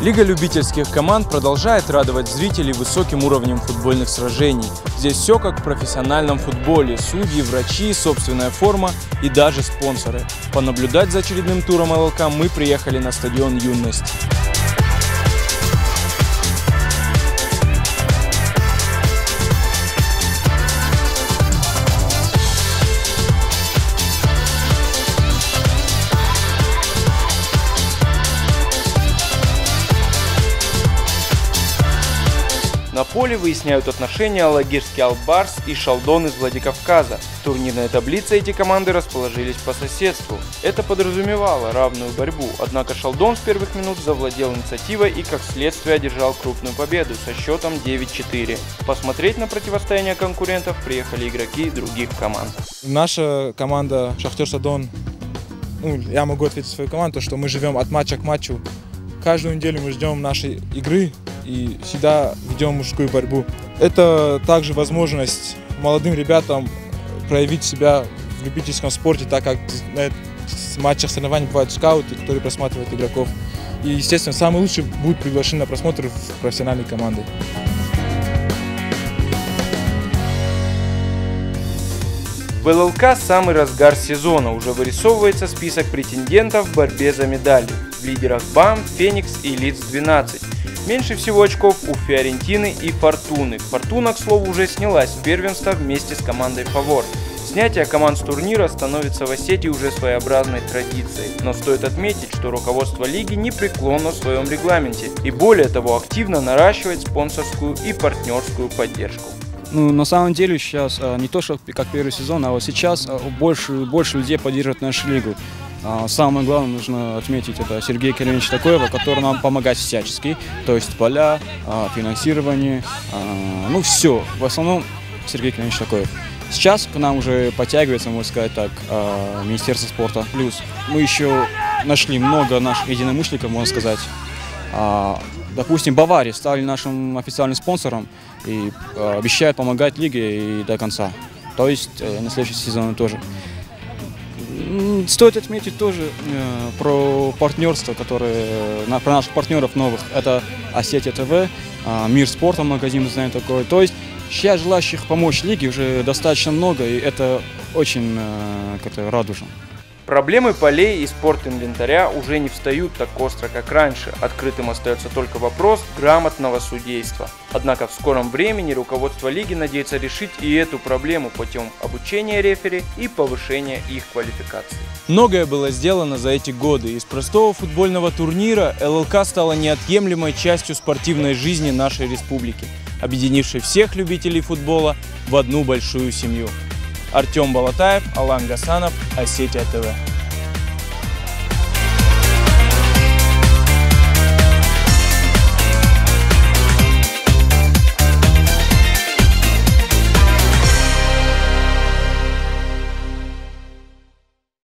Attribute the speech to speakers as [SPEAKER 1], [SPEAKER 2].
[SPEAKER 1] Лига любительских команд продолжает радовать зрителей высоким уровнем футбольных сражений. Здесь все как в профессиональном футболе. Судьи, врачи, собственная форма и даже спонсоры. Понаблюдать за очередным туром ЛЛК мы приехали на стадион «Юность». На поле выясняют отношения Алагирский Албарс и Шалдон из Владикавказа. В турнирной таблице эти команды расположились по соседству. Это подразумевало равную борьбу, однако Шалдон с первых минут завладел инициативой и как следствие одержал крупную победу со счетом 9-4. Посмотреть на противостояние конкурентов приехали игроки других команд.
[SPEAKER 2] Наша команда Шахтер Шалдон, я могу ответить за свою команду, что мы живем от матча к матчу. Каждую неделю мы ждем нашей игры и всегда ведем мужскую борьбу. Это также возможность молодым ребятам проявить себя в любительском спорте, так как на матчах соревнований бывают скауты, которые просматривают игроков. И, естественно, самый лучший будет приглашен на просмотр в профессиональной команды.
[SPEAKER 1] В ЛЛК самый разгар сезона, уже вырисовывается список претендентов в борьбе за медали. В лидерах БАМ, Феникс и Лиц-12. Меньше всего очков у Фиорентины и Фортуны. Фортуна, к слову, уже снялась с первенства вместе с командой Фавор. Снятие команд с турнира становится в Осетии уже своеобразной традицией. Но стоит отметить, что руководство лиги непреклонно в своем регламенте и более того активно наращивает спонсорскую и партнерскую поддержку.
[SPEAKER 3] На самом деле сейчас не то, что как первый сезон, а вот сейчас больше людей поддерживают нашу лигу. Самое главное, нужно отметить, это Сергея Кирилловича Такоева, который нам помогает всячески. То есть поля, финансирование, все. В основном Сергей Кириллович Такоев. Сейчас к нам уже подтягивается, можно сказать так, Министерство спорта. Плюс мы еще нашли много наших единомышленников, можно сказать. Допустим, Бавария стали нашим официальным спонсором и обещают помогать лиге и до конца. То есть на следующий сезон тоже. Стоит отметить тоже про партнерство, про наших партнеров новых. Это Осетия ТВ, Мир спорта, магазин, мы знаем такой. То есть сейчас желающих помочь лиге уже достаточно много, и это очень как-то радужно.
[SPEAKER 1] Проблемы полей и спортинвентаря уже не встают так остро, как раньше. Открытым остается только вопрос грамотного судейства. Однако в скором времени руководство лиги надеется решить и эту проблему путем обучения рефери и повышения их квалификации. Многое было сделано за эти годы. Из простого футбольного турнира ЛЛК стала неотъемлемой частью спортивной жизни нашей республики, объединившей всех любителей футбола в одну большую семью. Артем Балатаев, Алан Гасанов, Осетия ТВ.